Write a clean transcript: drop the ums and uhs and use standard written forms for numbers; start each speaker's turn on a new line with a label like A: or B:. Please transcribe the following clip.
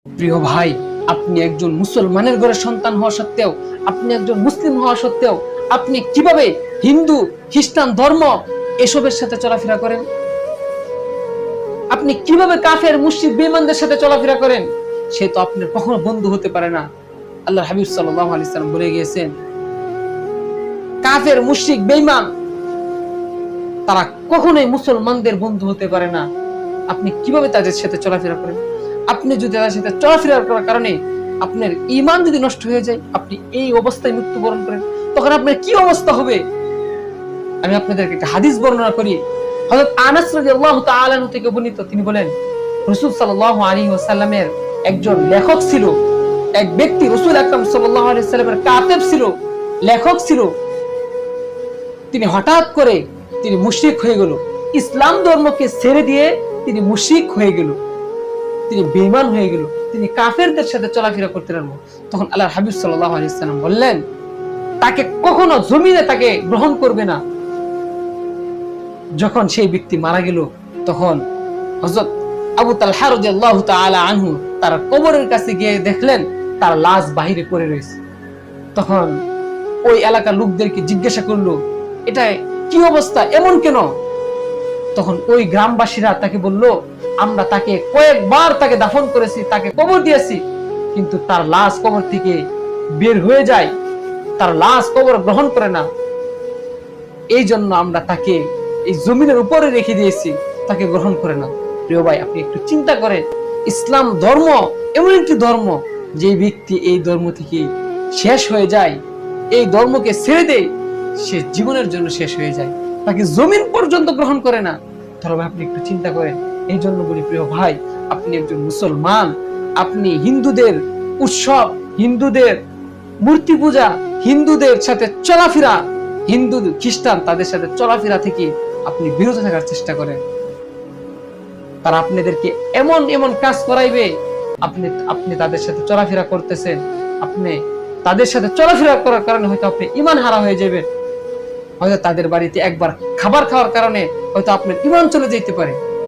A: প্রিয় ভাই, আপনি একজন মুসলমানের ঘরের সন্তান হওয়া সত্ত্বেও, আপনি একজন মুসলিম হওয়া সত্ত্বেও আপনি কিভাবে হিন্দু খ্রিস্টান ধর্ম এসবের সাথে চলাফেরা করেন? আপনি কিভাবে কাফের মুশরিক বেঈমানদের সাথে চলাফেরা করেন? সে তো আপনার কখনো বন্ধু হতে পারে না। আল্লাহর হাবিব সাল্লাল্লাহু আলাইহি সাল্লাম বলে গিয়েছেন, কাফের মুশরিক বেঈমান তারা কখনোই মুসলমানদের বন্ধু হতে পারে না। আপনি কিভাবে তাদের সাথে চলাফেরা করেন? আপনি যদি তাদের সাথে চলাফেরা করার কারণে আপনার ঈমান যদি নষ্ট হয়ে যায়, আপনি এই অবস্থায় মৃত্যুবরণ করেন, তখন আপনার কি অবস্থা হবে? আমি আপনাদেরকে একটা হাদিস বর্ণনা করি। হযরত আনাস রাদিয়াল্লাহু তাআলা আনহু থেকে বর্ণিত, তিনি বলেন, রাসূল সাল্লাল্লাহু আলাইহি ওয়াসাল্লামের একজন লেখক ছিল, এক ব্যক্তি রাসূল আকরাম সাল্লাল্লাহু আলাইহি ওয়াসাল্লামের কাতেব ছিল, লেখক ছিল। তিনি হঠাৎ করে তিনি মুশরিক হয়ে গেল, ইসলাম ধর্মকে ছেড়ে দিয়ে তিনি মুশরিক হয়ে গেল, তিনি বেঈমান হয়ে গেল, তিনি কাফেরদের সাথে চলাফেরা করতে লাগলো। তখন আল্লাহর হাবিব সাল্লাল্লাহু আলাইহি ওয়াসাল্লাম বললেন, তাকে কখনো জমিনে তাকে গ্রহণ করবে না। যখন সেই ব্যক্তি মারা গেল, তখন হযরত আবু তালহা রাদিয়াল্লাহু তাআলা আনহু তার কবরের কাছে গিয়ে দেখলেন তার লাশ বাহিরে পড়ে রয়েছে। তখন ওই এলাকার লোকদেরকে জিজ্ঞাসা করলো, এটা কি অবস্থা, এমন কেন? তখন ওই গ্রামবাসীরা তাকে বলল, আমরা তাকে কয়েকবার তাকে দাফন করেছি, তাকে কবর দিয়েছি, কিন্তু তার লাশ কবর থেকে বের হয়ে যায়, তার লাশ কবর গ্রহণ করে না। এই জন্য আমরা তাকে এই জমিনের উপরে রেখে দিয়েছি, তাকে গ্রহণ করে না। প্রিয় ভাই, আপনি একটু চিন্তা করেন, ইসলাম ধর্ম এমন একটি ধর্ম, যে ব্যক্তি এই ধর্ম থেকে শেষ হয়ে যায়, এই ধর্মকে ছেড়ে দেয়, সে জীবনের জন্য শেষ হয়ে যায়, তাকে জমিন পর্যন্ত গ্রহণ করে না। তাহলে আপনি একটু চিন্তা করেন। এই জন্য বলি, প্রিয় ভাই, আপনি একজন মুসলমান, আপনি হিন্দুদের উৎসব, হিন্দুদের মূর্তি পূজা, হিন্দুদের সাথে চলাফেরা, হিন্দু খ্রিস্টান তাদের সাথে চলাফেরা থেকে আপনি বিরত থাকার চেষ্টা করেন। তারা আপনাদেরকে এমন এমন কাজ করাইবে, আপনি তাদের সাথে চলাফেরা করতেছেন, আপনি তাদের সাথে চলাফেরা করার কারণে হয়তো আপনি ঈমান হারা হয়ে যাবেন। হয়তো তাদের বাড়িতে একবার খাবার খাওয়ার কারণে হয়তো আপনার ঈমান চলে যেতে পারে।